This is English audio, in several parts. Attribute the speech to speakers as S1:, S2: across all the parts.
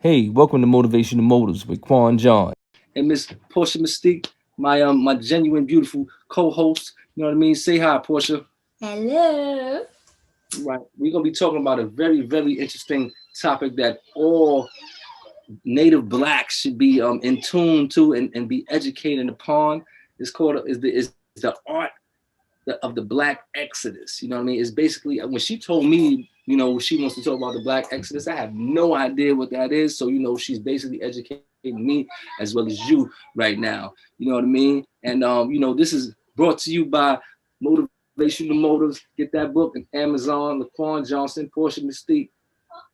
S1: Hey, welcome to Motivational Motives with Quan John.
S2: And Miss Portia Mystique, my genuine, beautiful co-host. You know what I mean? Say hi, Portia.
S3: Hello.
S2: Right. We're gonna be talking about a very, very interesting topic that all Native Blacks should be in tune to and be educated upon. It's called is the art of the Black Exodus. You know what I mean? It's basically when she told me, she wants to talk about the Black Exodus. I have no idea what that is. So she's basically educating me as well as you right now. You know what I mean? And this is brought to you by Motivational Motives. Get that book on Amazon. Laquan Johnson, Portia Mystique.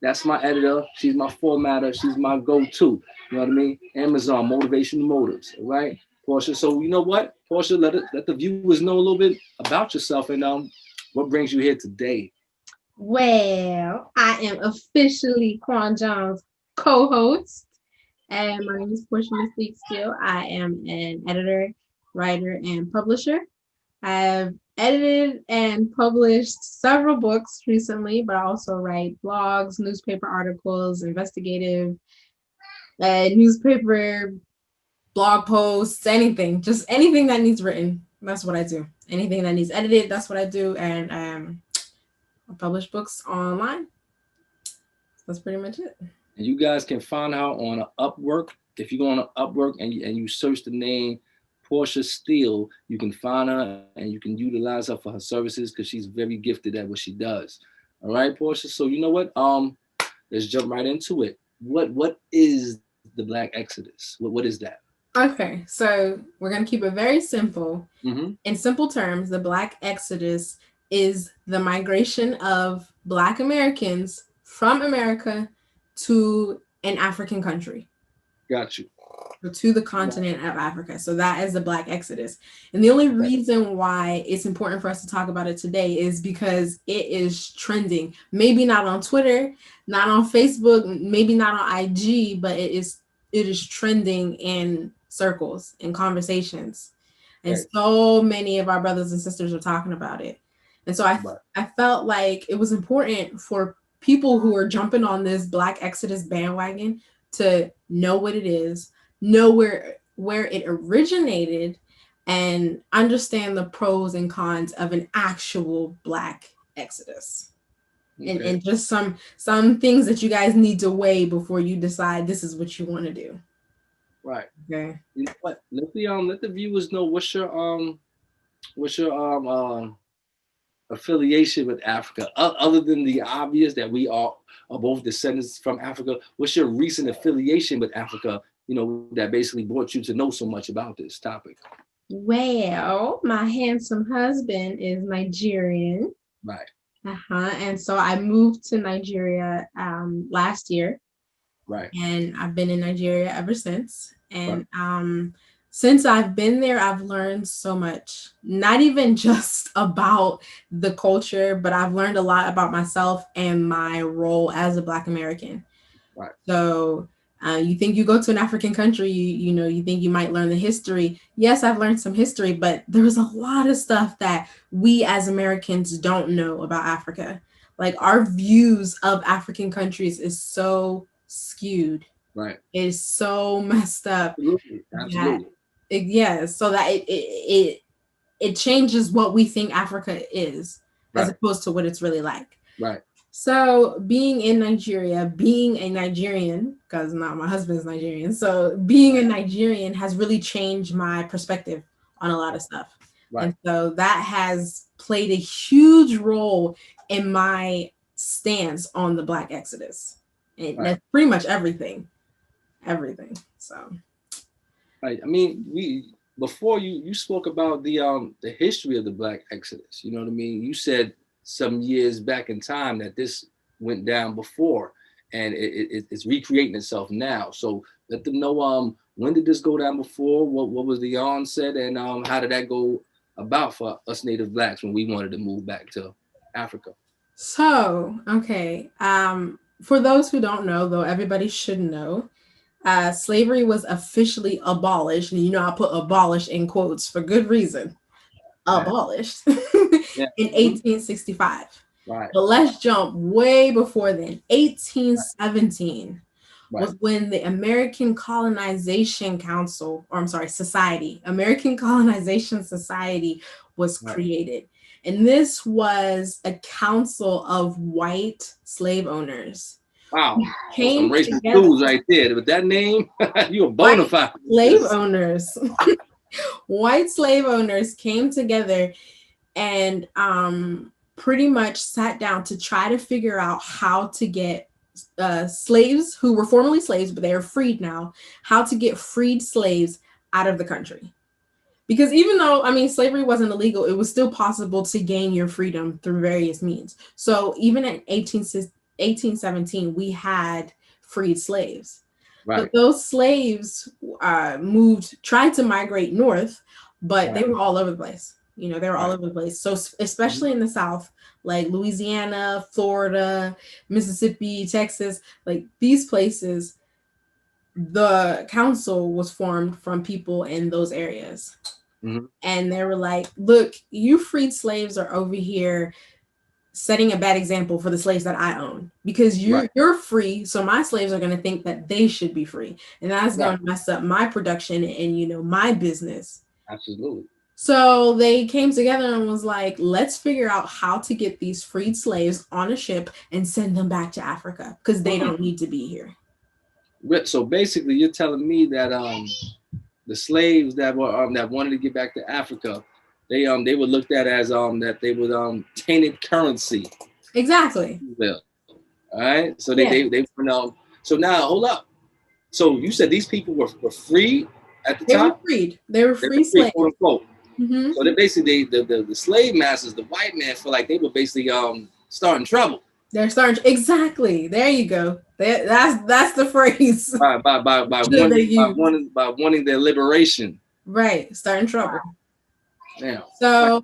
S2: That's my editor. She's my formatter. She's my go-to. You know what I mean? Amazon, Motivational Motives. All right, Portia. So you know what, Portia, let the viewers know a little bit about yourself and what brings you here today.
S3: Well, I am officially Quan John's co-host, and my name is Portia Mystique Steele. I am an editor, writer, and publisher. I've edited and published several books recently, but I also write blogs, newspaper articles, investigative, newspaper blog posts, anything, just anything that needs written. That's what I do. Anything that needs edited, that's what I do. And I publish books online. That's pretty much it.
S2: And you guys can find her on Upwork. If you go on Upwork and you search the name Portia Steele, you can find her and you can utilize her for her services because she's very gifted at what she does. All right, Portia. So you know what? Let's jump right into it. What is the Black Exodus? What is that?
S3: Okay, so we're going to keep it very simple.
S2: Mm-hmm.
S3: In simple terms, the Black Exodus is the migration of Black Americans from America to an African country.
S2: Got you.
S3: To the continent of Africa. So that is the Black Exodus. And the only reason why it's important for us to talk about it today is because it is trending. Maybe not on Twitter, not on Facebook, maybe not on IG, but it is trending in circles and conversations. And so many of our brothers and sisters are talking about it. And so I felt like it was important for people who are jumping on this Black Exodus bandwagon to know what it is, know where it originated, and understand the pros and cons of an actual Black Exodus. Okay. And just some things that you guys need to weigh before you decide this is what you want to do.
S2: Right.
S3: Okay.
S2: You know what? Let the viewers know what's your affiliation with Africa, other than the obvious that we are both descendants from Africa. What's your recent affiliation with Africa, that basically brought you to know so much about this topic?
S3: Well, my handsome husband is Nigerian.
S2: Right.
S3: And so I moved to Nigeria last year.
S2: Right.
S3: And I've been in Nigeria ever since. And since I've been there, I've learned so much, not even just about the culture, but I've learned a lot about myself and my role as a Black American.
S2: Right.
S3: So you think you go to an African country, you think you might learn the history. Yes, I've learned some history, but there's a lot of stuff that we as Americans don't know about Africa. Like our views of African countries is so skewed.
S2: Right.
S3: It's so messed up.
S2: Absolutely.
S3: So that it changes what we think Africa is, as opposed to what it's really like.
S2: Right.
S3: So being in Nigeria, being a Nigerian, because not my husband's Nigerian, so being a Nigerian has really changed my perspective on a lot of stuff. Right. And so that has played a huge role in my stance on the Black Exodus. And that's pretty much everything. So
S2: right. I mean, before you spoke about the history of the Black Exodus. You know what I mean? You said some years back in time that this went down before, and it's recreating itself now. So let them know when did this go down before? What was the onset, and how did that go about for us Native Blacks when we wanted to move back to Africa?
S3: So okay, for those who don't know, though everybody should know, slavery was officially abolished, and I put abolished in quotes for good reason. Abolished in 1865.
S2: Right.
S3: But let's jump way before then. 1817
S2: Right.
S3: was when the American Colonization Council, or I'm sorry, Society, American Colonization Society was
S2: Right.
S3: created. And this was a council of white slave owners.
S2: Wow.
S3: Came
S2: Some racist
S3: together.
S2: dudes right there. With that name, you a
S3: White
S2: bona fide.
S3: slave owners. White slave owners came together and pretty much sat down to try to figure out how to get slaves who were formerly slaves, but they are freed now, how to get freed slaves out of the country. Because even though, I mean, slavery wasn't illegal, it was still possible to gain your freedom through various means. So even in 1817, we had freed slaves.
S2: Right.
S3: But those slaves tried to migrate north, but they were all over the place. You know, they were all over the place. So especially in the South, like Louisiana, Florida, Mississippi, Texas, like these places, the council was formed from people in those areas.
S2: Mhm.
S3: And they were like, look, you freed slaves are over here setting a bad example for the slaves that I own, because you're free, so my slaves are going to think that they should be free, and that's going to mess up my production and, you know, my business.
S2: Absolutely.
S3: So they came together and was like, let's figure out how to get these freed slaves on a ship and send them back to Africa, because they don't need to be here.
S2: So basically, you're telling me that the slaves that were that wanted to get back to Africa, they were looked at as that they were tainted currency.
S3: Exactly.
S2: Well, all right. So they so now hold up. So you said these people were free at the time?
S3: Were freed. They were free slaves.
S2: Quote unquote.
S3: Mm-hmm.
S2: So they basically the slave masters, the white man, feel like they were basically starting trouble.
S3: They're starting exactly. There you go. That's the phrase.
S2: By wanting their liberation.
S3: Right, starting trouble.
S2: Yeah.
S3: So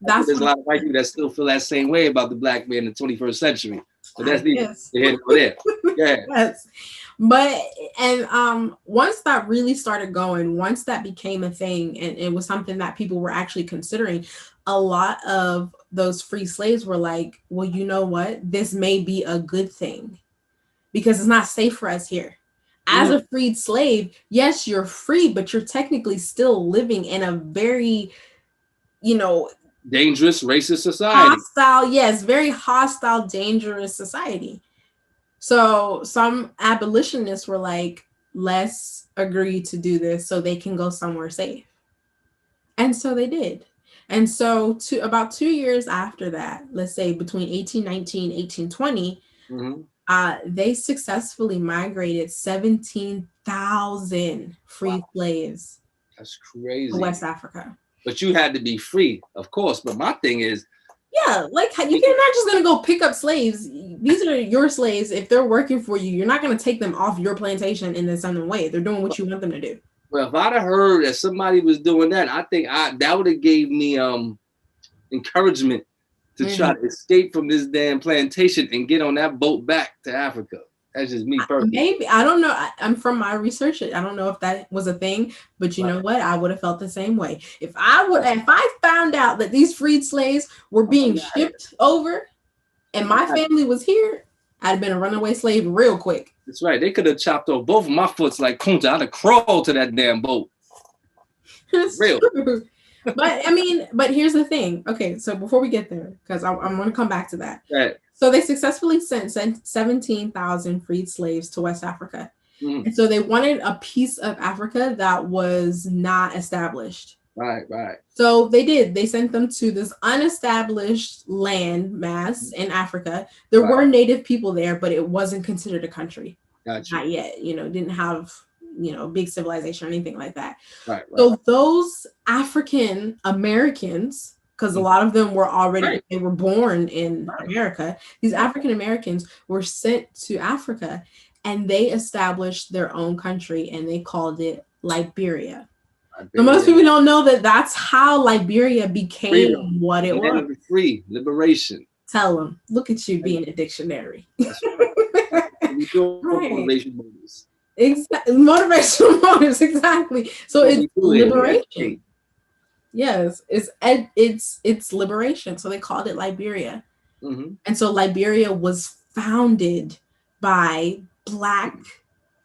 S3: that's
S2: there's a lot of white people that still feel that same way about the black man in the 21st century. So that's
S3: yes.
S2: the head over there. Yeah.
S3: Yes. But once that really started going, once that became a thing, and it was something that people were actually considering, a lot of those free slaves were like, well, you know what? This may be a good thing because it's not safe for us here. As a freed slave, yes, you're free, but you're technically still living in a very, you know,
S2: dangerous, racist society.
S3: Hostile, yes, very hostile, dangerous society. So some abolitionists were like, let's agree to do this so they can go somewhere safe. And so they did. And so about 2 years after that, let's say between 1819, 1820, they successfully migrated 17,000 free slaves.
S2: That's crazy.
S3: To West Africa.
S2: But you had to be free, of course. But my thing is,
S3: yeah, like you're not just gonna go pick up slaves. These are your slaves. If they're working for you, you're not gonna take them off your plantation and then send them away. They're doing what you want them to do.
S2: Well, if I'd have heard that somebody was doing that, I think that would have gave me encouragement to try to escape from this damn plantation and get on that boat back to Africa. That's just me personally.
S3: Maybe, I don't know. I'm from my research. I don't know if that was a thing, but you know what? I would have felt the same way. If I found out that these freed slaves were being shipped over and my family was here, I'd have been a runaway slave real quick.
S2: That's right. They could have chopped off both of my foots like Kunta. I'd have crawled to that damn boat. Real.
S3: But I mean, but here's the thing. Okay, so before we get there, because I'm going to come back to that.
S2: Right.
S3: So they successfully sent 17,000 freed slaves to West Africa. And so they wanted a piece of Africa that was not established.
S2: Right.
S3: So they did. They sent them to this unestablished land mass in Africa. There were native people there, but it wasn't considered a country.
S2: Gotcha.
S3: Not yet. You know, didn't have, you know, big civilization or anything like that.
S2: Right.
S3: So those African Americans, because a lot of them were already, they were born in America. These African Americans were sent to Africa and they established their own country and they called it Liberia. So most people don't know that that's how Liberia became what it was.
S2: Free liberation.
S3: Tell them, look at you being a dictionary.
S2: Motivation motives.
S3: Exactly. Motivational motives, exactly. So it's liberation. Yes, it's liberation. So they called it Liberia. And so Liberia was founded by Black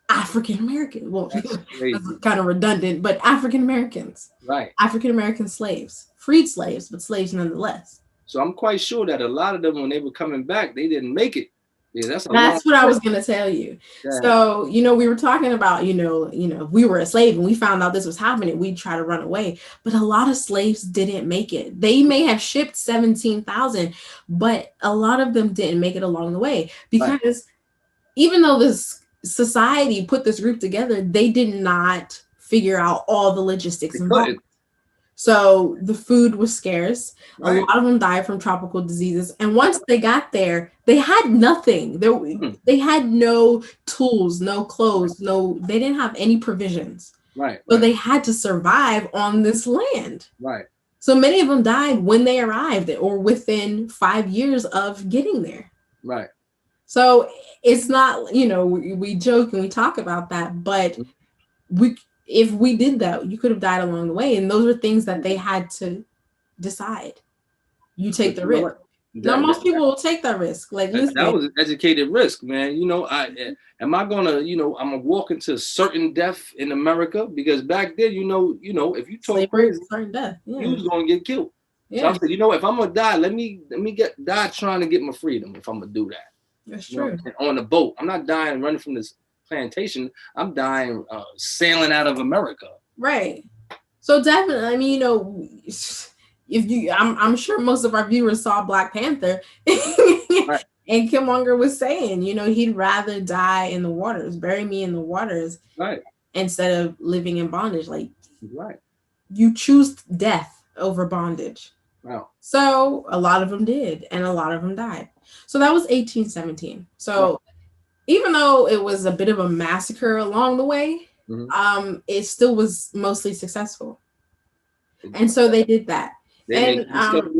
S3: African American. Well,
S2: That's
S3: that's
S2: crazy.
S3: kind of redundant, but African Americans,
S2: Right.
S3: African American slaves, freed slaves, but slaves nonetheless.
S2: So I'm quite sure that a lot of them, when they were coming back, they didn't make it. Yeah, that's a
S3: That's
S2: long
S3: what I was going to tell you.
S2: Yeah.
S3: So, we were talking about, if we were a slave and we found out this was happening, we'd try to run away. But a lot of slaves didn't make it. They may have shipped 17,000, but a lot of them didn't make it along the way because even though this society put this group together, they did not figure out all the logistics involved. So the food was scarce.
S2: Right.
S3: A lot of them died from tropical diseases. And once they got there, they had nothing. They had no tools, no clothes, they didn't have any provisions.
S2: Right.
S3: So they had to survive on this land.
S2: Right.
S3: So many of them died when they arrived or within 5 years of getting there.
S2: Right.
S3: So it's not, we joke and we talk about that, but if we did that, you could have died along the way. And those are things that they had to decide. You take the risk. Now, most people will take that risk. Like
S2: that was an educated risk, man. Am I gonna, I'm gonna walk into certain death in America? Because back then, if you talk crazy,
S3: certain death,
S2: you was gonna get killed.
S3: Yeah.
S2: So I said, if I'm gonna die, let me die trying to get my freedom. If I'm gonna do that,
S3: that's true.
S2: On the boat, I'm not dying running from this plantation. I'm dying sailing out of America.
S3: Right. So definitely, I mean, I'm sure most of our viewers saw Black Panther, right. And Killmonger was saying, he'd rather die in the waters, bury me in the waters,
S2: right,
S3: instead of living in bondage. Like,
S2: right,
S3: you choose death over bondage.
S2: Wow.
S3: So a lot of them did, and a lot of them died. So that was 1817. So. Right. Even though it was a bit of a massacre along the way, it still was mostly successul. And so they did that.
S2: They discovered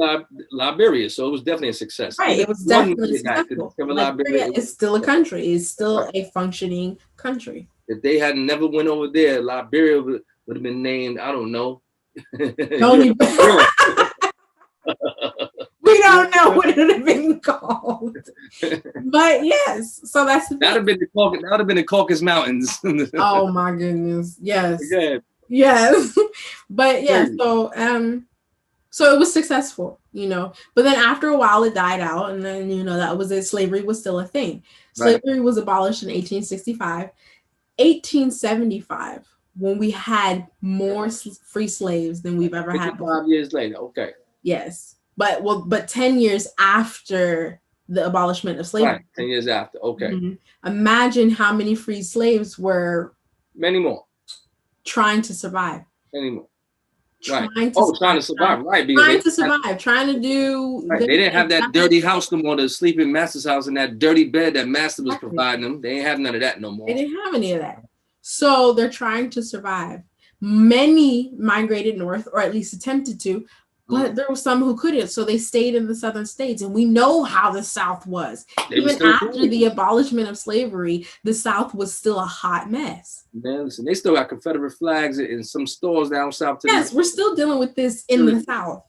S2: Liberia, so it was definitely a success.
S3: Right, it was definitely successful. Liberia is still a country. It's still a functioning country.
S2: If they had never went over there, Liberia would have been named, I don't know.
S3: We don't know what it would have been called, but yes. So that would have been
S2: the Caucasus Mountains.
S3: Oh my goodness! Yes,
S2: yeah.
S3: Yes, but yeah. So it was successful, But then after a while, it died out, and then that was it. Slavery was still a thing. Slavery was abolished in 1865. 1875, when we had more free slaves than we've ever had.
S2: 5 years later, okay.
S3: Yes. But 10 years after the abolishment of slavery.
S2: Right, 10 years after, okay.
S3: Mm-hmm. Imagine how many free slaves were.
S2: Many more.
S3: Trying to survive.
S2: Many more.
S3: Right.
S2: Trying to survive, right.
S3: Trying to do.
S2: Right. They didn't have that dirty house no more, the sleeping master's house, and that dirty bed that master was providing them. They didn't have none of that no more.
S3: They didn't have any of that. So they're trying to survive. Many migrated north, or at least attempted to. But there were some who couldn't, so they stayed in the southern states. And we know how the South was. Even after the abolishment of slavery, the South was still a hot mess.
S2: Man, listen, they still got Confederate flags in some stores down south.
S3: Yes, we're still dealing with this in the South.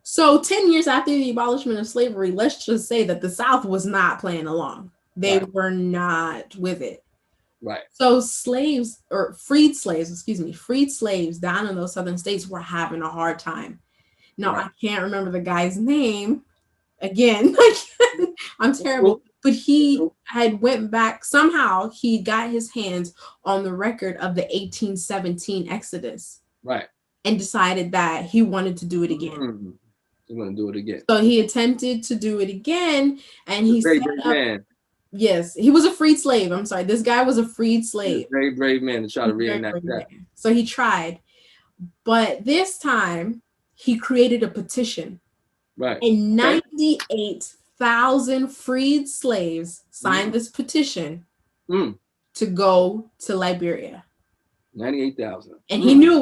S3: So 10 years after the abolishment of slavery, let's just say that the South was not playing along. They were not with it.
S2: Right.
S3: So freed slaves down in those southern states were having a hard time. Now, I can't remember the guy's name. Again, I'm terrible. But he had went back. Somehow he got his hands on the record of the 1817 Exodus.
S2: Right.
S3: And decided that he wanted to do it again.
S2: He wanted to do it again.
S3: So he attempted to do it again. And he
S2: very brave man.
S3: Yes, he was a freed slave. I'm sorry. This guy was a freed slave.
S2: Very brave man to try to reenact that.
S3: So he tried. But this time, he created a petition.
S2: Right.
S3: And 98,000 freed slaves signed this petition to go to Liberia.
S2: 98,000.
S3: And they knew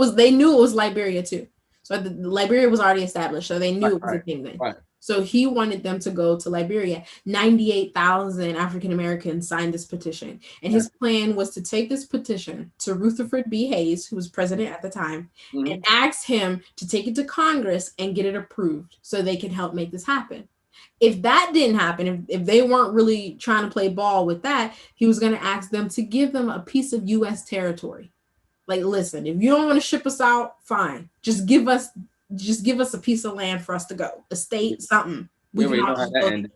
S3: it was Liberia too. So Liberia was already established, so they knew it was a thing then.
S2: Right.
S3: So he wanted them to go to Liberia. 98,000 African Americans signed this petition. And his plan was to take this petition to Rutherford B. Hayes, who was president at the time, and ask him to take it to Congress and get it approved so they can help make this happen. if that didn't happen, if they weren't really trying to play ball with that, he was going to ask them to give them a piece of U.S. territory. Like, listen, if you don't want to ship us out, fine. Just give us a piece of land for us to go, a state, something.
S2: We already know how that ended.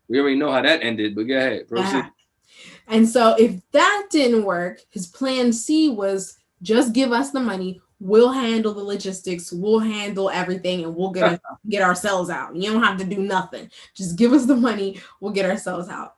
S2: We already know how that ended, but go ahead, proceed.
S3: And so if that didn't work, his plan C was just give us the money. We'll handle the logistics. We'll handle everything, and we'll get ourselves out. You don't have to do nothing. Just give us the money. We'll get ourselves out.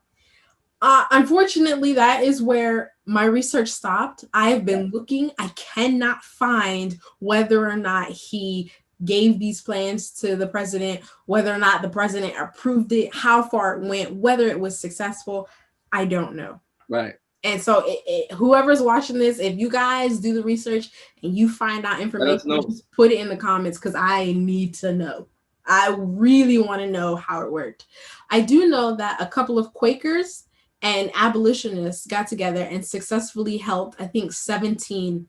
S3: Unfortunately, that is where my research stopped. I have been looking. I cannot find whether or not he gave these plans to the president, whether or not the president approved it, how far it went, whether it was successful. I don't know.
S2: Right.
S3: And so whoever's watching this, if you guys do the research and you find out information, just put it in the comments, because I need to know. I really want to know how it worked. I do know that a couple of Quakers and abolitionists got together and successfully helped, I think, 17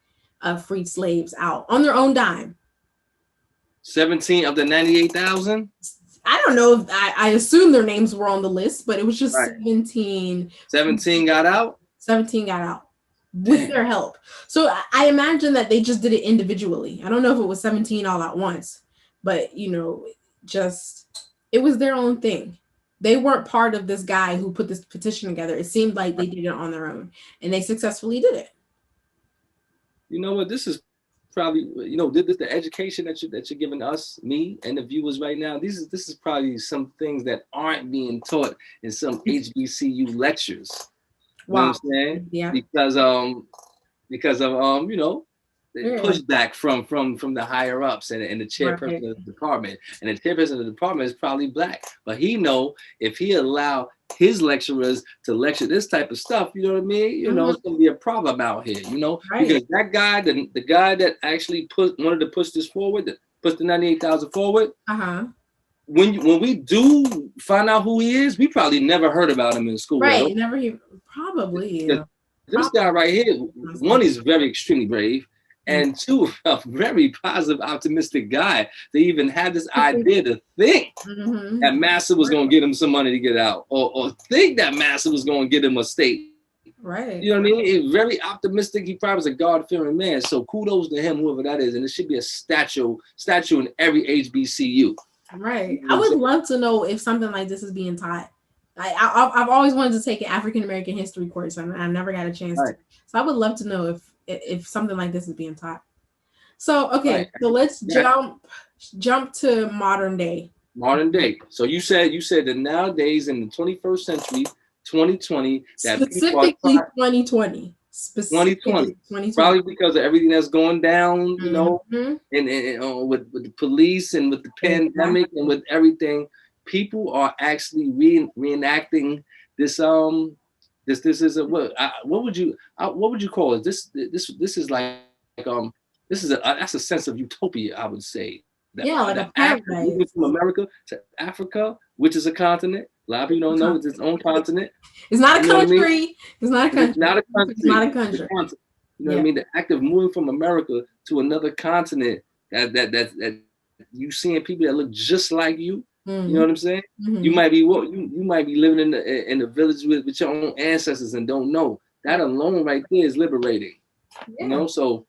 S3: freed slaves out on their own dime.
S2: 17 of the 98,000?
S3: I don't know if I assume their names were on the list, but it was just 17.
S2: 17 got out? 17
S3: got out with their help. So I imagine that they just did it individually. I don't know if it was 17 all at once, but just it was their own thing. They weren't part of this guy who put this petition together. It seemed like they did it on their own, and they successfully did it.
S2: You know what? This is probably, the education that you're giving us, me, and the viewers right now. This is probably some things that aren't being taught in some HBCU lectures.
S3: Wow.
S2: You know what I'm saying?
S3: Yeah.
S2: Because of pushback from the higher ups and the chairperson of the department. And the chairperson of the department is probably Black. But he know if he allow his lecturers to lecture this type of stuff, you know what I mean? It's gonna be a problem out here, because that guy, the guy that actually wanted to push this forward, that pushed the 98,000 forward. When we do find out who he is, we probably never heard about him in school.
S3: Right, never hear. Probably.
S2: This guy right here, one, is very extremely brave, and two, a very positive, optimistic guy to even have this idea to think that Massa was going to get him some money to get out, or think that Massa was going to get him a state.
S3: Right.
S2: You know what I mean? He's very optimistic. He probably was a God-fearing man. So kudos to him, whoever that is. And it should be a statue in every HBCU.
S3: Right. I would love to know if something like this is being taught. I've always wanted to take an African American history course, and I never got a chance to. So I would love to know if something like this is being taught. So so let's jump to modern day.
S2: Modern day. So you said that nowadays in the 21st century, 2020, that
S3: specifically 2020.
S2: 2020, probably because of everything that's going down, and with the police and with the pandemic and with everything, people are actually reenacting this. This is what would you call it? This is like that's a sense of utopia, I would say.
S3: Like a paradise.
S2: From America to Africa, which is a continent. A lot of people don't know it's its own continent.
S3: It's not a country. It's not a country.
S2: It's not a country.
S3: It's not a country.
S2: You know what I mean? The act of moving from America to another continent, that you seeing people that look just like you. You know what I'm saying? You might be you might be living in the village with your own ancestors and don't know. That alone right there is liberating. So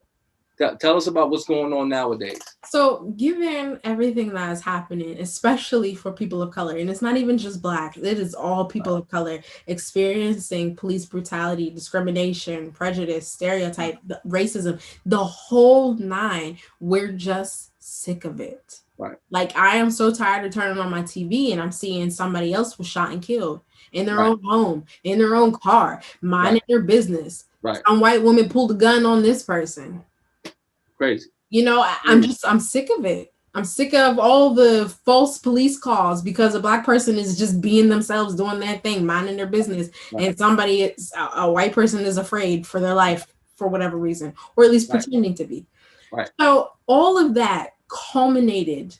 S2: tell us about what's going on nowadays.
S3: So given everything that is happening, especially for people of color, and it's not even just Black, it is all people of color experiencing police brutality, discrimination, prejudice, stereotype, racism, the whole nine, we're just sick of it.
S2: Right.
S3: Like, I am so tired of turning on my TV and I'm seeing somebody else was shot and killed in their own home, in their own car, minding their business.
S2: Right.
S3: Some white woman pulled a gun on this person.
S2: Crazy.
S3: I'm sick of it. I'm sick of all the false police calls because a Black person is just being themselves, doing their thing, minding their business. And a white person is afraid for their life for whatever reason, or at least pretending to be.
S2: Right.
S3: So all of that culminated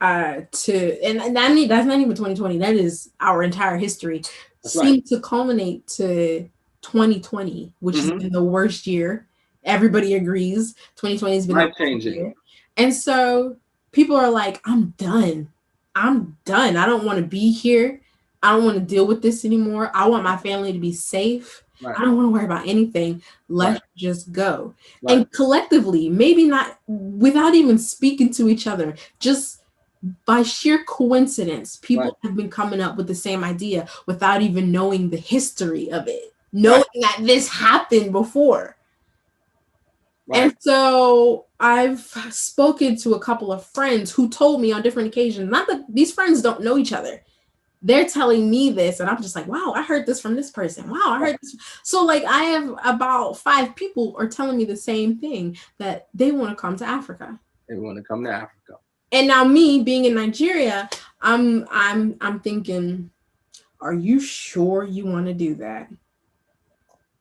S3: that's not even 2020. That is our entire history. Seemed to culminate to 2020, which has been the worst year. Everybody agrees 2020 has been
S2: life-changing.
S3: And so people are like, I'm done I'm done. I don't want to be here. I don't want to deal with this anymore. I want my family to be safe.
S2: Right.
S3: I don't want to worry about anything. Let's
S2: Right.
S3: just go.
S2: Right.
S3: And collectively, maybe not without even speaking to each other, just by sheer coincidence, people
S2: Right.
S3: have been coming up with the same idea without even knowing the history of it, knowing that this happened before.
S2: Right.
S3: And so I've spoken to a couple of friends who told me on different occasions, not that these friends don't know each other. They're telling me this, and I'm just like, wow, I heard this from this person. Wow, I heard this. So like I have about 5 people are telling me the same thing, that they want to come to Africa.
S2: They want to come to Africa.
S3: And now me being in Nigeria, I'm thinking, are you sure you want to do that?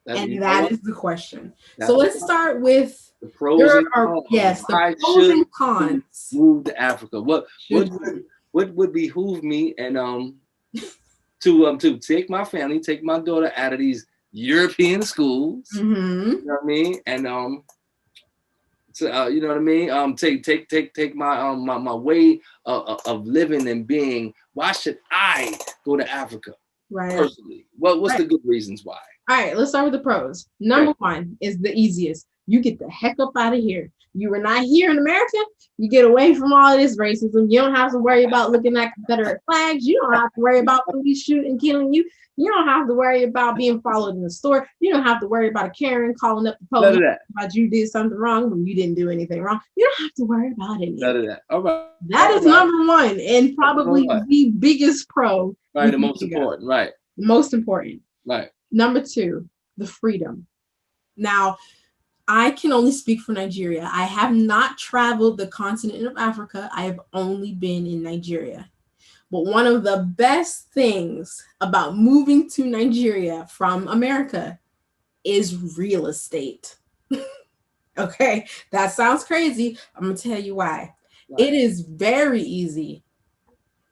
S3: And that is the question. So let's start with
S2: the pros and cons.
S3: Yes, the pros and cons.
S2: Move to Africa. What would behoove me and to take my family, take my daughter out of these European schools.
S3: Mm-hmm.
S2: You know what I mean? And you know what I mean? Take my my way of living and being. Why should I go to Africa?
S3: Right.
S2: Personally, what's the good reasons why?
S3: All right, let's start with the pros. Number one is the easiest. You get the heck up out of here. You were not here in America. You get away from all of this racism. You don't have to worry about looking at Confederate flags. You don't have to worry about police shooting, killing you. You don't have to worry about being followed in the store. You don't have to worry about a Karen calling up the police about you did something wrong when you didn't do anything wrong. You don't have to worry about it.
S2: None of that. All right.
S3: That is number one, and probably the biggest pro.
S2: Right, the most important. Right.
S3: Most important.
S2: Right.
S3: Number two, the freedom. Now, I can only speak for Nigeria. I have not traveled the continent of Africa. I have only been in Nigeria. But one of the best things about moving to Nigeria from America is real estate. Okay, that sounds crazy. I'm going to tell you why. Right. It is very easy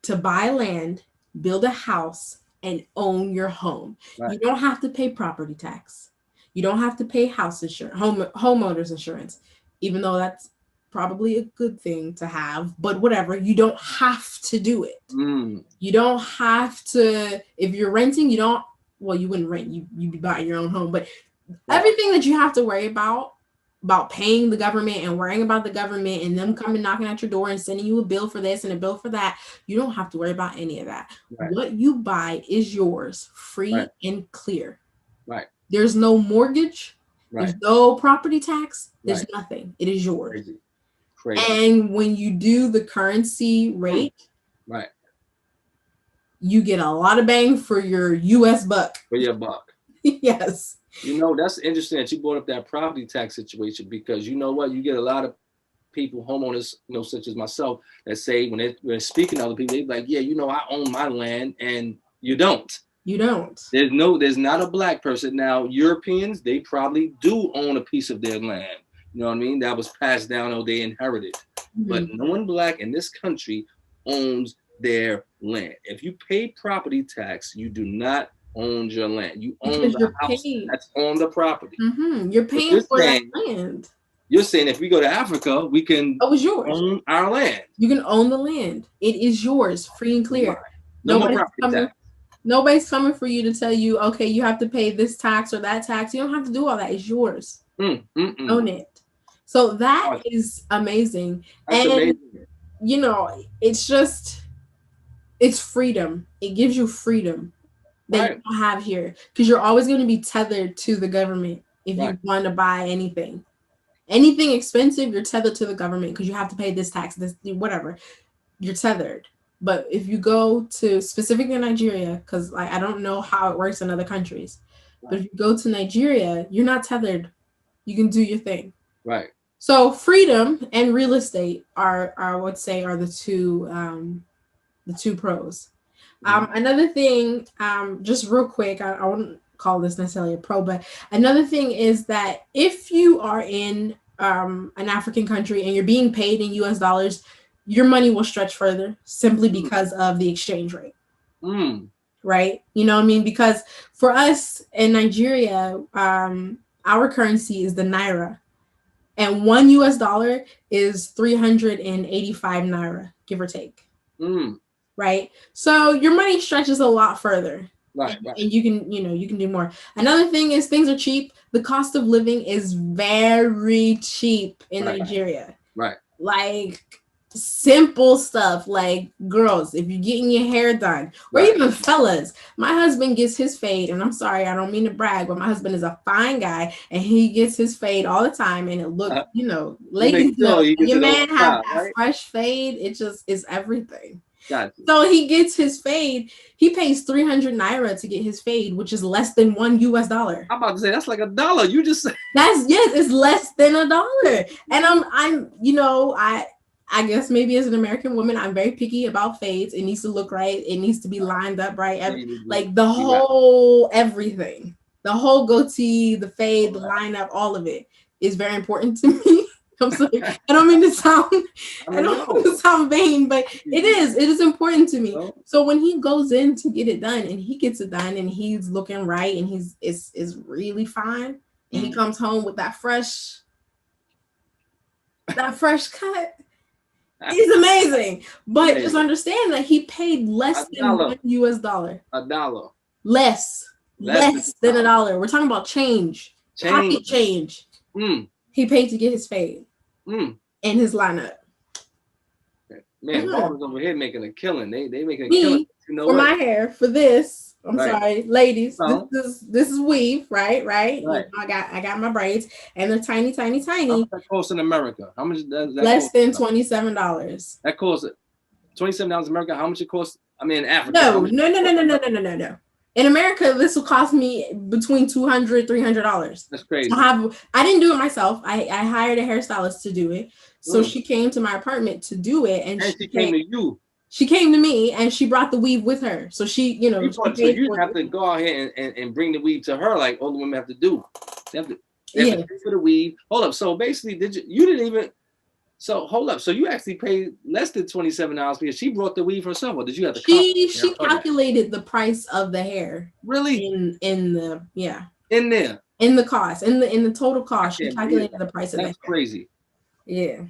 S3: to buy land, build a house, and own your home. Right. You don't have to pay property tax. You don't have to pay house insurance, homeowners insurance, even though that's probably a good thing to have, but whatever, you don't have to do it. You don't have to, if you're renting, you wouldn't rent, you'd be buying your own home, but everything that you have to worry about paying the government and worrying about the government and them coming knocking at your door and sending you a bill for this and a bill for that, you don't have to worry about any of that. Right. What you buy is yours, free and clear.
S2: Right.
S3: There's no mortgage. Right. There's no property tax. There's nothing. It is yours. Crazy. And when you do the currency rate, you get a lot of bang for your US buck.
S2: For your buck.
S3: Yes.
S2: You know, that's interesting that you brought up that property tax situation, because you know what? You get a lot of people, homeowners, you know, such as myself, that say when they're speaking to other people, they're like, yeah, you know, I own my land, and you don't.
S3: You don't.
S2: There's not a black person. Now, Europeans, they probably do own a piece of their land. You know what I mean? That was passed down or they inherited. Mm-hmm. But no one black in this country owns their land. If you pay property tax, you do not own your land. You own the house that's on the property.
S3: Mm-hmm. You're paying for that land.
S2: You're saying if we go to Africa, we can own our land.
S3: You can own the land. It is yours, free and clear.
S2: Right.
S3: Nobody's coming for you to tell you, okay, you have to pay this tax or that tax. You don't have to do all that. It's yours. Own it. So that is amazing.
S2: That's amazing.
S3: You know, it's freedom. It gives you freedom that you don't have here, because you're always going to be tethered to the government if you want to buy anything. Anything expensive, you're tethered to the government because you have to pay this tax, this, whatever. You're tethered. But if you go to specifically Nigeria, because I don't know how it works in other countries, but if you go to Nigeria, you're not tethered. You can do your thing.
S2: Right.
S3: So freedom and real estate are I would say are the two pros. Another thing, just real quick, I wouldn't call this necessarily a pro, but another thing is that if you are in an African country and you're being paid in US dollars, your money will stretch further simply because of the exchange rate. Right? You know what I mean? Because for us in Nigeria, our currency is the naira. And $1 US is 385 naira, give or take. right? So your money stretches a lot further.
S2: Right.
S3: And you can, you can do more. Another thing is things are cheap. The cost of living is very cheap in Nigeria.
S2: Right.
S3: Like simple stuff like girls, if you're getting your hair done, or even fellas. My husband gets his fade, and I'm sorry, I don't mean to brag, but my husband is a fine guy and he gets his fade all the time, and it looks, ladies know your man have that fresh fade. It just is everything.
S2: Gotcha.
S3: So he gets his fade. He pays 300 naira to get his fade, which is less than $1.
S2: I'm about to say that's like $1. You just said
S3: it's less than $1. And I guess maybe as an American woman, I'm very picky about fades. It needs to look right. It needs to be lined up right. Like the whole everything, the whole goatee, the fade, the lineup, all of it is very important to me. I'm sorry. I don't mean to sound vain, but it is important to me. So when he goes in to get it done and he gets it done and he's looking right and is really fine, and he comes home with that fresh cut, he's amazing. But just understand that he paid less than $1.
S2: $1.
S3: Less than $1. We're talking about change. Pocket change. He paid to get his fade and his lineup.
S2: Man, barbers over here making a killing. They making a killing.
S3: For my hair, for this, I'm sorry, ladies. This is weave, right? I got my braids, and they're tiny.
S2: How much that costs in America? How much does that
S3: less than $27?
S2: That costs $27 in America. How much it costs? I mean, in Africa.
S3: No. In America, this will cost me between $200, $300.
S2: That's crazy.
S3: I didn't do it myself. I hired a hairstylist to do it. So she came to my apartment to do it, and
S2: she came to you.
S3: She came to me, and she brought the weave with her. So she, you
S2: have to go out here and bring the weave to her, like all the women have to do. They have to pay for the weave. Hold up. So basically, you didn't even? So hold up. So you actually paid less than $27 because she brought the weave herself, or did you have to?
S3: She calculated the price of the hair.
S2: Really?
S3: In there in the cost in the total cost. She calculated the price of that.
S2: That's crazy.
S3: Yeah.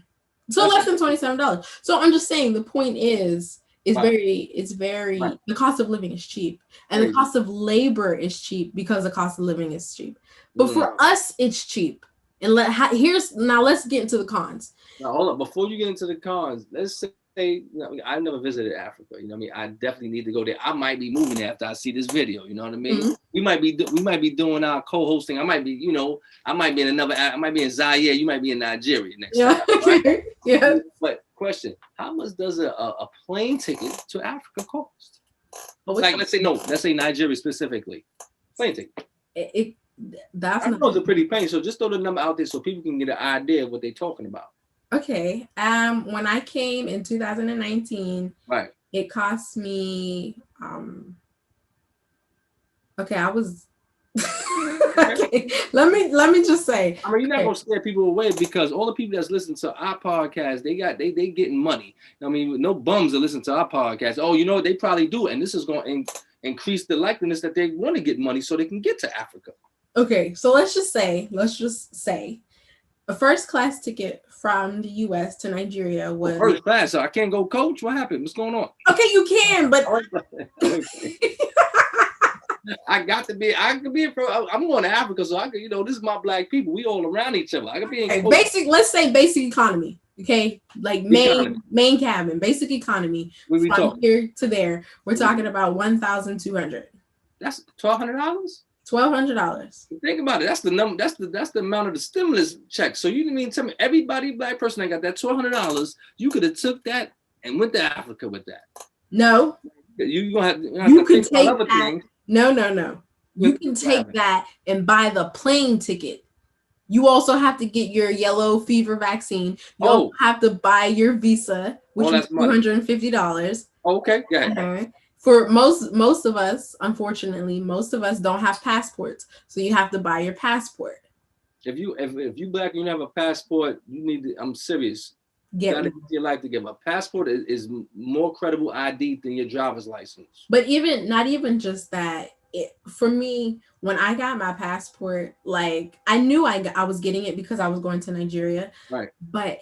S3: So less than $27. So I'm just saying the point is very the cost of living is cheap, and the cost of labor is cheap because the cost of living is cheap. But for us, it's cheap. And let's get into the cons.
S2: Now hold up, before you get into the cons, let's say I never visited Africa. You know what I mean? I definitely need to go there. I might be moving there after I see this video. You know what I mean? We might be doing our co-hosting. I might be in Zaire. You might be in Nigeria next time. Right?
S3: Yeah.
S2: But question: how much does a plane ticket to Africa cost? Let's say Nigeria specifically. Plane ticket. I know it's a pretty plane. So just throw the number out there so people can get an idea of what they're talking about.
S3: Okay. When I came in 2019, it cost me I was okay. Let me just say.
S2: I mean, you're not gonna scare people away because all the people that's listening to our podcast, they getting money. I mean, no bums are listening to our podcast. Oh, you know they probably do, and this is gonna increase the likeliness that they want to get money so they can get to Africa.
S3: Okay, so let's just say a first class ticket from the US to Nigeria was
S2: first class. So I can't go coach. What happened? What's going on?
S3: Okay, you can, but
S2: I could be I'm going to Africa, so I could, this is my black people. We all around each other. I could be in
S3: let's say basic economy. Okay, like main cabin, basic economy. From here to there, we're talking about $1,200.
S2: That's $1,200.
S3: $1,200.
S2: Think about it. That's the number. That's the amount of the stimulus check. So you mean tell me everybody black person that got that $1,200, you could have took that and went to Africa with that?
S3: No.
S2: You gonna have
S3: you
S2: to
S3: could
S2: think
S3: take
S2: other
S3: that.
S2: things.
S3: No. You can take that and buy the plane ticket. You also have to get your yellow fever vaccine. You also have to buy your visa, which is $250.
S2: Okay, go ahead.
S3: Okay. For most of us, unfortunately, most of us don't have passports, so you have to buy your passport.
S2: If you black and you don't have a passport, you need to. I'm serious. You gotta get your life together. A passport is more credible ID than your driver's license.
S3: But not even just that. For me, when I got my passport, like I knew I was getting it because I was going to Nigeria.
S2: Right.
S3: But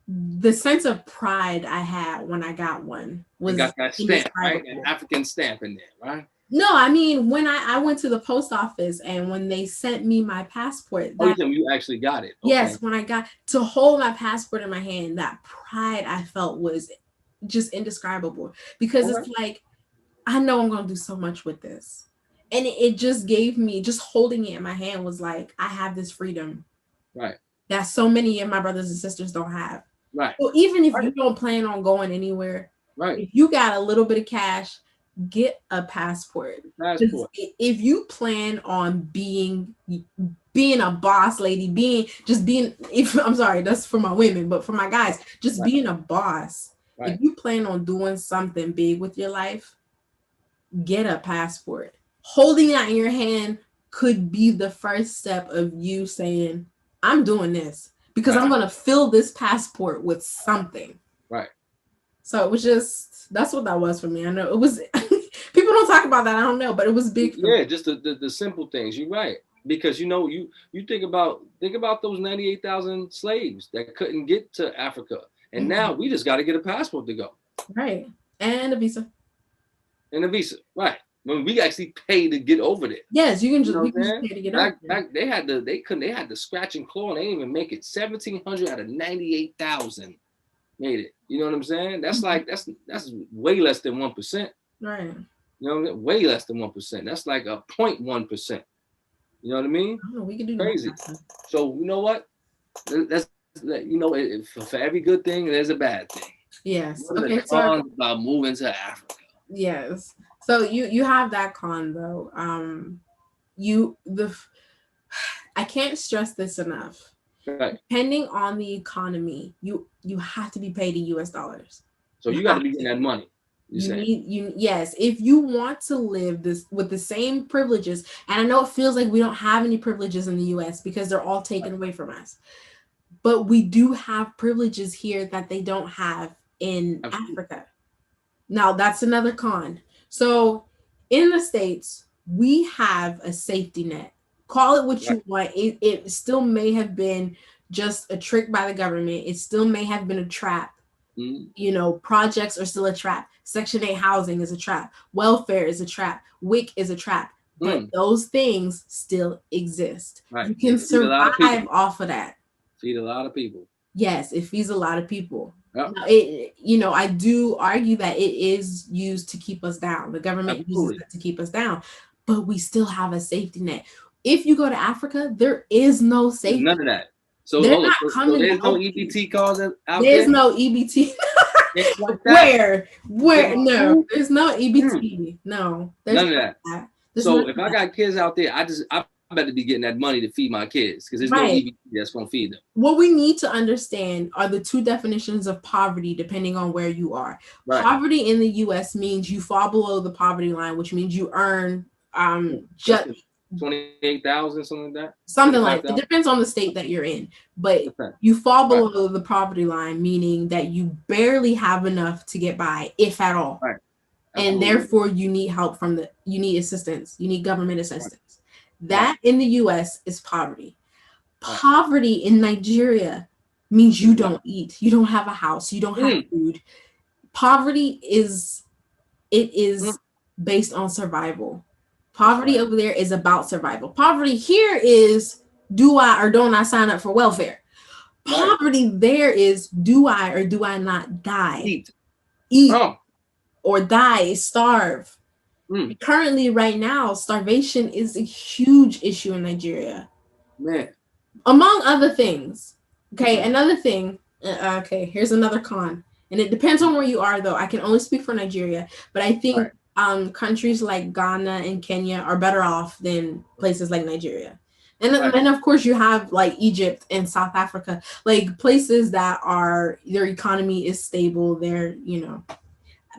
S3: the sense of pride I had when I got one
S2: You
S3: was
S2: got that stamp, right? An
S3: indescribable.
S2: African stamp in there, right?
S3: No, I mean when I went to the post office and when they sent me my passport,
S2: Oh,
S3: that
S2: you actually got it. Okay.
S3: yes, when I got to hold my passport in my hand, that pride I felt was just indescribable because
S2: Okay.
S3: it's like I know I'm gonna do so much with this. And it just gave me just holding it in my hand was like I have this freedom
S2: Right.
S3: that so many of my brothers and sisters don't have.
S2: Right.
S3: So even if
S2: Right.
S3: you don't plan on going anywhere,
S2: Right.
S3: if you got a little bit of cash, get a passport. 'Cause
S2: Passport.
S3: if you plan on being a boss lady, being if I'm sorry, that's for my women, but for my guys, just
S2: Right.
S3: being a boss.
S2: Right.
S3: If you plan on doing something big with your life, get a passport. Holding that in your hand could be the first step of you saying, I'm doing this because
S2: Right.
S3: I'm going to fill this passport with something.
S2: Right.
S3: So it was just, that's what that was for me. I know it was, people don't talk about that. I don't know, but it was big for me.
S2: Yeah, just the simple things. You're right. Because you think about those 98,000 slaves that couldn't get to Africa. And
S3: Mhm.
S2: now we just got to get a passport to go.
S3: Right. And a visa.
S2: And a visa. Right. When we actually pay to get over there.
S3: Yes, you can just,
S2: You know
S3: we
S2: what
S3: can
S2: I'm
S3: just pay to get
S2: Back,
S3: over there.
S2: back, they had to scratch and claw and they didn't even make it. 1,700 out of 98,000 made it. You know what I'm saying? That's like that's way less than 1%.
S3: Right.
S2: You know what I mean? Way less than 1%. That's like a 0.1%. You know what I mean?
S3: I don't know, we can do
S2: Crazy.
S3: that.
S2: So you know what? That's for every good thing, there's a bad thing.
S3: Yes.
S2: What are
S3: Okay.
S2: the cons about moving to Africa?
S3: Yes. So you have that con though. I can't stress this enough.
S2: Right.
S3: Depending on the economy, you have to be paid in US dollars.
S2: So you got to be getting that money.
S3: Yes, if you want to live this with the same privileges, and I know it feels like we don't have any privileges in the US because they're all taken away from us. But we do have privileges here that they don't have in Africa. Now, that's another con. So, in the States, we have a safety net. Call it what you want. It still may have been just a trick by the government. It still may have been a trap. You know, projects are still a trap. Section 8 housing is a trap. Welfare is a trap. WIC is a trap. But those things still exist.
S2: Right.
S3: You can survive off of that.
S2: Feed a lot of people.
S3: Yes, it feeds a lot of people.
S2: Yep.
S3: Now, I do argue that it is used to keep us down. The government uses it to keep us down, but we still have a safety net. If you go to Africa, there is no safety.
S2: There's none of that. So
S3: they're not coming.
S2: There's no EBT calls out there.
S3: There's no EBT. Where? No, there's no EBT. No, there's
S2: none of that. So if I got kids out there, I better be getting that money to feed my kids because there's no EBT that's going to feed them.
S3: What we need to understand are the two definitions of poverty depending on where you are. Right. Poverty in the US means you fall below the poverty line, which means you earn just
S2: 28,000, something like that.
S3: Something like that. It depends on the state that you're in, but you fall below the poverty line, meaning that you barely have enough to get by, if at all.
S2: Right.
S3: And therefore you need help you need assistance, you need government assistance. Right. That in the US is poverty. Right. Poverty in Nigeria means you don't eat, you don't have a house, you don't have food. Poverty is based on survival. Poverty over there is about survival. Poverty here is, do I or don't I sign up for welfare? Poverty there is, do I or do I not die? Eat or die, starve. Currently, right now, starvation is a huge issue in Nigeria.
S2: Man.
S3: Among other things. Okay, another thing. Okay, here's another con. And it depends on where you are, though. I can only speak for Nigeria. But I think countries like Ghana and Kenya are better off than places like Nigeria. And then, of course, you have like Egypt and South Africa, like places that are, their economy is stable. They're,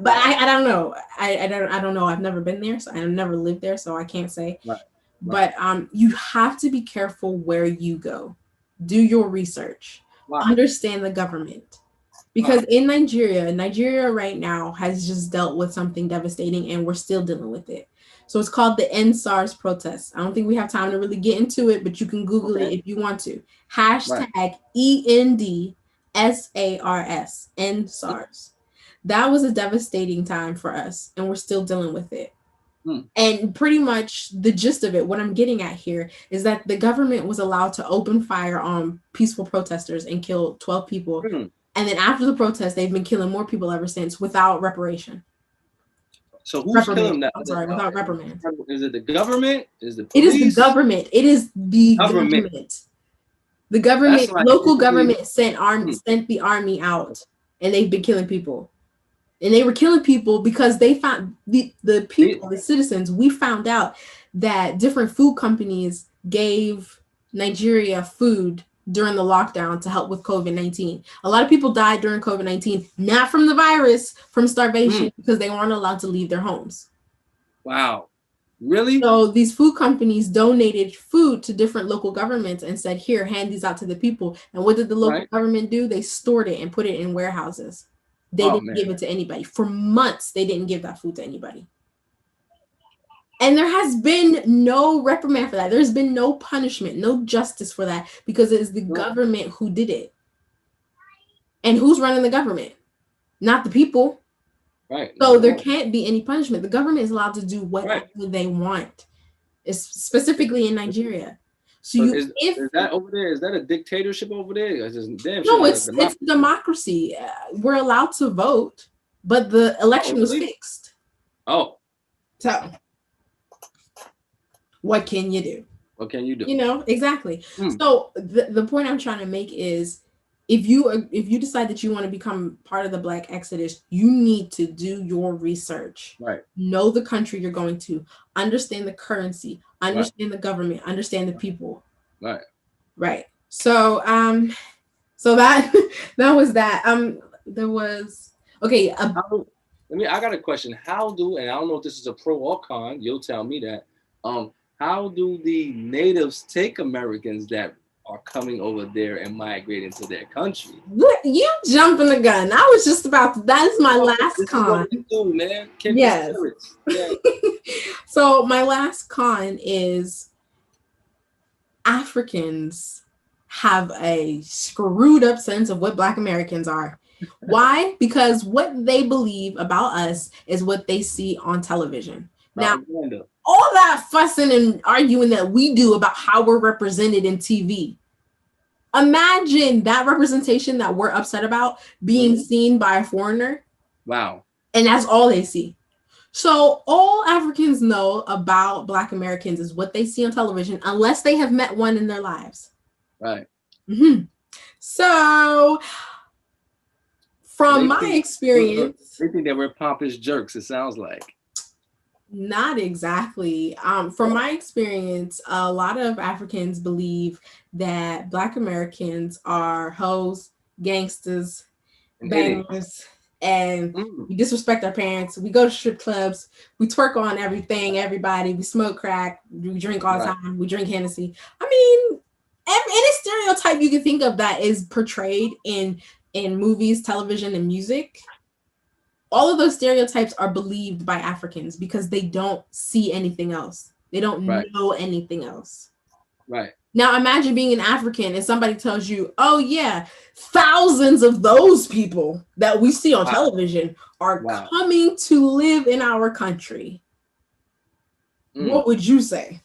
S3: but I don't know. I don't know. I've never been there, so I've never lived there, so I can't say. Right. But you have to be careful where you go. Do your research. Understand the government. Because in Nigeria right now has just dealt with something devastating and we're still dealing with it. So it's called the End SARS protests. I don't think we have time to really get into it, but you can Google it if you want to. #END SARS and SARS. That was a devastating time for us, and we're still dealing with it. And pretty much the gist of it, what I'm getting at here, is that the government was allowed to open fire on peaceful protesters and kill 12 people. And then after the protest, they've been killing more people ever since without reparation.
S2: So who's killing that?
S3: I'm sorry, without reprimand.
S2: Is it the government? Is the
S3: police?
S2: It
S3: is the government. It is the government. The government, like, local government sent the army out, and they've been killing people. And they were killing people because they found the people, the citizens. We found out that different food companies gave Nigeria food during the lockdown to help with COVID-19. A lot of people died during COVID-19, not from the virus, from starvation, because they weren't allowed to leave their homes.
S2: Wow. Really?
S3: So these food companies donated food to different local governments and said, here, hand these out to the people. And what did the local government do? They stored it and put it in warehouses. They didn't give it to anybody. For months, they didn't give that food to anybody. And there has been no reprimand for that. There's been no punishment, no justice for that, because it is the government who did it. And who's running the government? Not the people.
S2: Right.
S3: So there can't be any punishment. The government is allowed to do whatever they want, it's specifically in Nigeria.
S2: So is that over there? Is that a dictatorship over there?
S3: It's democracy. We're allowed to vote, but the election was fixed.
S2: Oh.
S3: So what can you do?
S2: What can you do?
S3: You know, exactly. So the point I'm trying to make is, if you decide that you want to become part of the Black Exodus, you need to do your research.
S2: Right.
S3: Know the country you're going to, understand the currency, understand the government, understand the people.
S2: Right.
S3: Right. So so that was that. There was I
S2: got a question. How do, and I don't know if this is a pro or con, you'll tell me that. How do the natives take Americans that are coming over there and migrating to their country?
S3: You jumping the gun. I was just about to, that is my last con.
S2: What you do, man.
S3: Yes. Yeah. So my last con is Africans have a screwed up sense of what Black Americans are. Why? Because what they believe about us is what they see on television. Now, all that fussing and arguing that we do about how we're represented in TV. Imagine that representation that we're upset about being seen by a foreigner.
S2: Wow.
S3: And that's all they see. So all Africans know about Black Americans is what they see on television, unless they have met one in their lives.
S2: Right.
S3: Mm-hmm. So from my experience,
S2: they think that we're pompous jerks, it sounds like.
S3: Not exactly. From my experience, a lot of Africans believe that Black Americans are hoes, gangsters, bangers, and we disrespect our parents. We go to strip clubs, we twerk on everything, everybody, we smoke crack, we drink all the time, we drink Hennessy. I mean, any stereotype you can think of that is portrayed in movies, television, and music. All of those stereotypes are believed by Africans because they don't see anything else. They don't know anything else.
S2: Right.
S3: Now imagine being an African and somebody tells you, oh yeah, thousands of those people that we see on television are coming to live in our country. What would you say?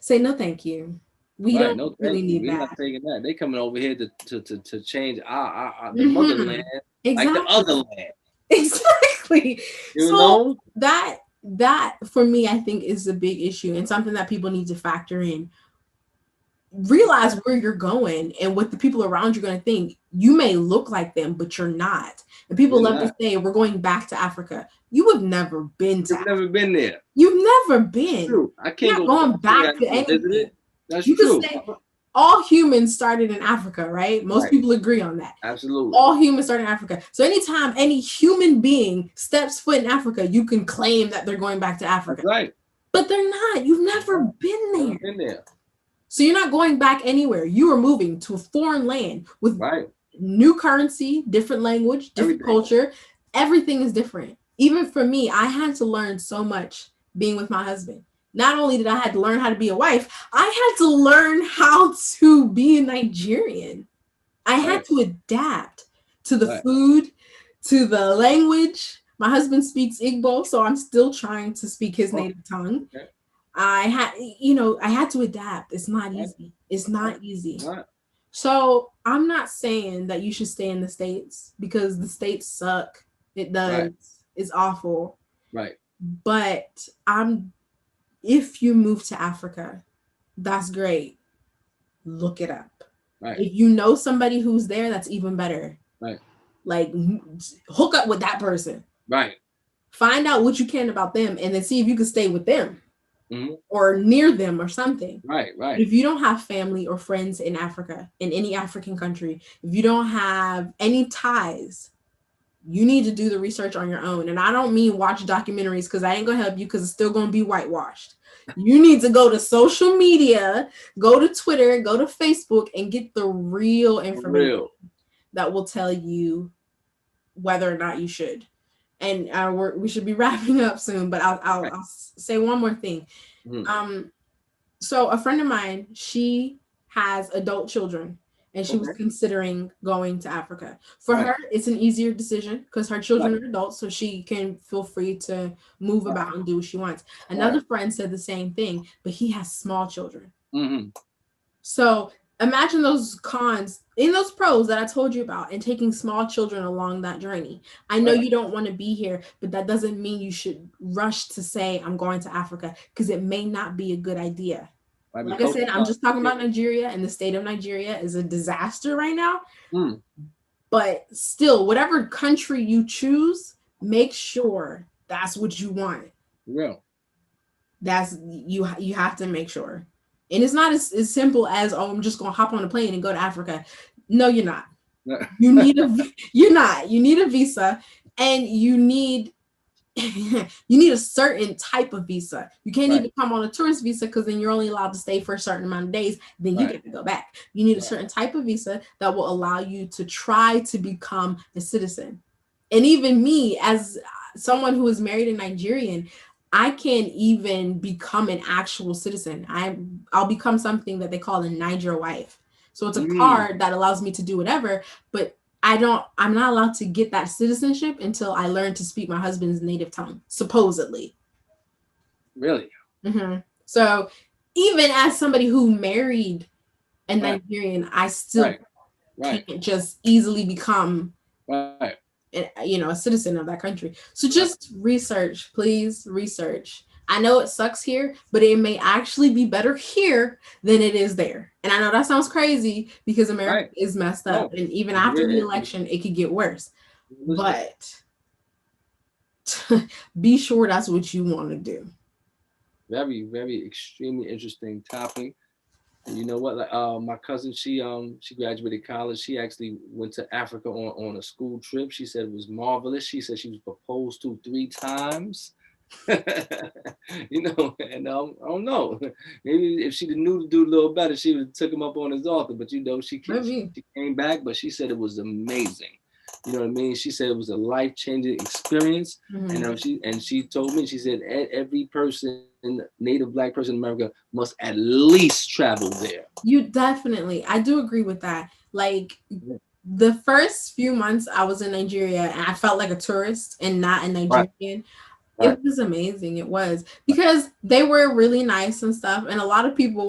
S3: Say no thank you. We don't really need that. We're
S2: not taking that. They coming over here to change our the motherland.
S3: Exactly.
S2: Like the other land.
S3: Exactly.
S2: You know?
S3: That for me, I think is a big issue and something that people need to factor in. Realize where you're going and what the people around you are going to think. You may look like them, but you're not. And people love to say, we're going back to Africa. You have never been to Africa.
S2: Never been there.
S3: You've never been.
S2: True. I can't
S3: go going back to anything.
S2: That's
S3: you
S2: true.
S3: Say, all humans started in Africa, right? Most people agree on that.
S2: Absolutely.
S3: All humans started in Africa. So anytime any human being steps foot in Africa, you can claim that they're going back to Africa.
S2: That's right.
S3: But they're not. You've never been there.
S2: Never been there.
S3: So you're not going back anywhere. You are moving to a foreign land with new currency, different language, different culture. Everything is different. Even for me, I had to learn so much being with my husband. Not only did I have to learn how to be a wife, I had to learn how to be a Nigerian. I had
S2: Right.
S3: to adapt to the
S2: Right.
S3: food, to the language. My husband speaks Igbo, so I'm still trying to speak his
S2: Oh,
S3: native tongue.
S2: okay.
S3: I had to adapt. It's not
S2: Right.
S3: easy. It's
S2: Right.
S3: not easy.
S2: Right.
S3: So I'm not saying that you should stay in the States because the States suck. It does.
S2: Right.
S3: It's awful.
S2: Right.
S3: But if you move to Africa, that's great. Look it up.
S2: Right.
S3: If you know somebody who's there, that's even better.
S2: Right.
S3: Like hook up with that person.
S2: Right.
S3: Find out what you can about them and then see if you can stay with them
S2: Mm-hmm.
S3: or near them or something.
S2: Right. Right.
S3: If you don't have family or friends in Africa, in any African country, if you don't have any ties, you need to do the research on your own. And I don't mean watch documentaries because I ain't gonna help you because it's still gonna be whitewashed. You need to go to social media, go to Twitter, go to Facebook, and get the real
S2: For
S3: information
S2: real.
S3: that will tell you whether or not you should. And we should be wrapping up soon, but I'll say one more thing.
S2: Mm-hmm.
S3: So a friend of mine, she has adult children and she was
S2: Okay.
S3: considering going to Africa. For
S2: Right.
S3: her, it's an easier decision because her children
S2: Right.
S3: are adults, so she can feel free to move
S2: Right.
S3: about and do what she wants. Another friend said the same thing, but he has small children.
S2: Mm-hmm.
S3: So imagine those cons in those pros that I told you about and taking small children along that journey. I know
S2: Right.
S3: you don't want to be here, but that doesn't mean you should rush to say I'm going to Africa because it may not be a good idea.
S2: Right.
S3: Like I said, I'm just talking about Nigeria, and the state of Nigeria is a disaster right now.
S2: Mm.
S3: But still, whatever country you choose, make sure that's what you want.
S2: Real.
S3: That's you have to make sure. And it's not as simple as, oh, I'm just gonna hop on a plane and go to Africa. No, you're not. You need you need a visa, and you need a certain type of visa. You can't
S2: Right.
S3: even come on a tourist visa because then you're only allowed to stay for a certain amount of days. Then you
S2: Right.
S3: get to go back. You need a
S2: Right.
S3: certain type of visa that will allow you to try to become a citizen. And even me, as someone who is married and Nigerian, I can't even become an actual citizen. I'll become something that they call a Niger wife. So it's a card that allows me to do whatever, but I'm not allowed to get that citizenship until I learn to speak my husband's native tongue, supposedly.
S2: Really.
S3: Mm-hmm. So even as somebody who married a
S2: Right.
S3: Nigerian, I still
S2: Right. Right.
S3: can't just easily become
S2: Right.
S3: a citizen of that country. So just research, please research. I know it sucks here, but it may actually be better here than it is there. And I know that sounds crazy because America
S2: Right.
S3: is messed up,
S2: No.
S3: and even
S2: It's
S3: after the
S2: really-
S3: election, it could get worse.
S2: Listen.
S3: But be sure that's what you want to do.
S2: Very, very extremely interesting topic. And you know what? Like, my cousin, she graduated college. She actually went to Africa on a school trip. She said it was marvelous. She said she was proposed to 3 times. You know, and I don't know. Maybe if she knew to do a little better, she would have took him up on his offer. But you know, she came back, but she said it was amazing. You know what I mean? She said it was a life-changing experience.
S3: Mhm.
S2: And she told me, she said every person, native Black person in America, must at least travel there.
S3: You definitely, I do agree with that. Like the first few months I was in Nigeria and I felt like a tourist and not a Nigerian.
S2: Right.
S3: It was amazing. It was because they were really nice and stuff. And a lot of people,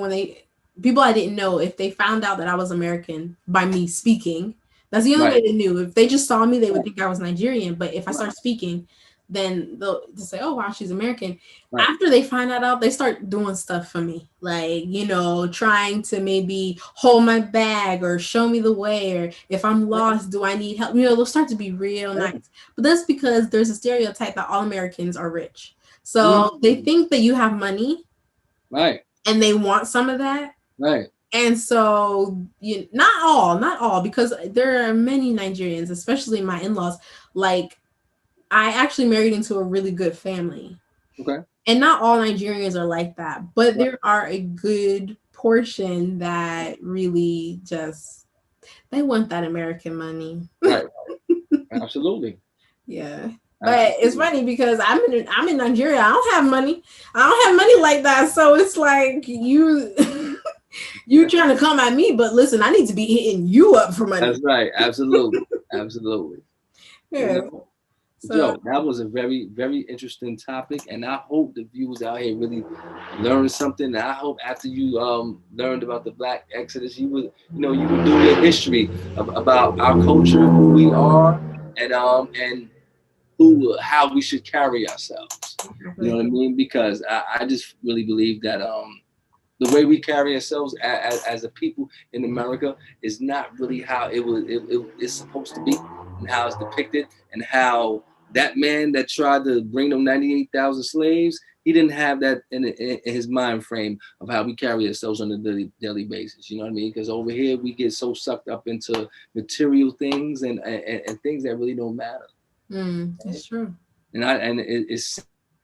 S3: people I didn't know, if they found out that I was American by me speaking, that's the only way they knew. If they just saw me, they would think I was Nigerian. But if I start speaking, then they'll say, oh, wow, she's American.
S2: Right.
S3: After they find that out, they start doing stuff for me. Like, trying to maybe hold my bag or show me the way. Or if I'm lost, do I need help? They'll start to be real nice. But that's because there's a stereotype that all Americans are rich. So they think that you have money.
S2: Right.
S3: And they want some of that.
S2: Right.
S3: And so, not all, because there are many Nigerians, especially my in-laws. Like, I actually married into a really good family.
S2: Okay.
S3: And not all Nigerians are like that, but there are a good portion that really they want that American money.
S2: Right. Absolutely.
S3: Yeah. But it's funny because I'm in Nigeria. I don't have money. I don't have money like that. So it's like You trying to come at me, but listen, I need to be hitting you up for money.
S2: That's right. Absolutely. Absolutely.
S3: Yeah.
S2: You know?
S3: So,
S2: Joe, that was a very, very interesting topic, and I hope the viewers out here really learned something. And I hope after you learned about the Black Exodus, you would, you would do your history about our culture, who we are, and how we should carry ourselves. You know what I mean? Because I just really believe that the way we carry ourselves as a people in America is not really how it's supposed to be, and how it's depicted, and how that man that tried to bring them 98,000 slaves, he didn't have that in his mind frame of how we carry ourselves on a daily basis. You know what I mean? Because over here we get so sucked up into material things and things that really don't matter.
S3: That's true.
S2: And it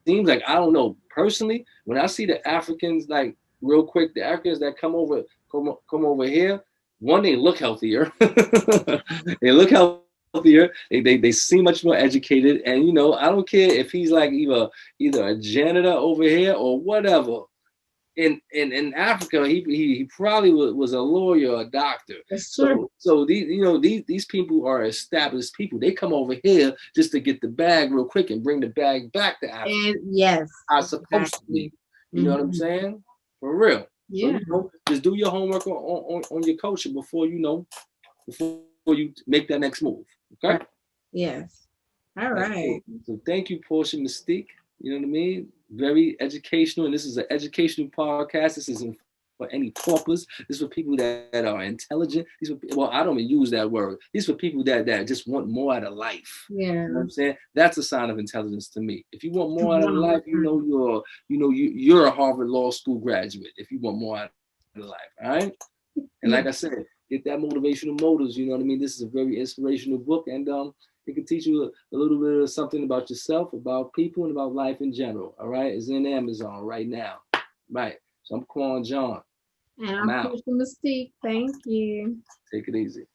S2: seems like, I don't know, personally, when I see the Africans, like, real quick, the Africans that come over here, one, they look healthier. They look healthier. They seem much more educated. And I don't care if he's like either a janitor over here or whatever. In Africa, he probably was a lawyer or a doctor. So these people are established people. They come over here just to get the bag real quick and bring the bag back to Africa.
S3: And yes,
S2: are supposed to be. You know what I'm saying? For real.
S3: Yeah.
S2: So, just do your homework on your culture before you make that next move. Okay.
S3: Right. Yes. All right.
S2: So thank you, Portia Mystique. You know what I mean? Very educational, and this is an educational podcast. This isn't for any paupers. This is for people that are intelligent. I don't even use that word. These are for people that just want more out of life.
S3: Yeah.
S2: You know what I'm saying? That's a sign of intelligence to me. If you want more out of life, you're a Harvard Law School graduate. If you want more out of life, all right? And like I said, get that motivational motives. You know what I mean? This is a very inspirational book, and it can teach you a little bit of something about yourself, about people, and about life in general. All right, it's in Amazon right now. Right. So I'm Quan John.
S3: And I'm Portia Mystique. Thank you.
S2: Take it easy.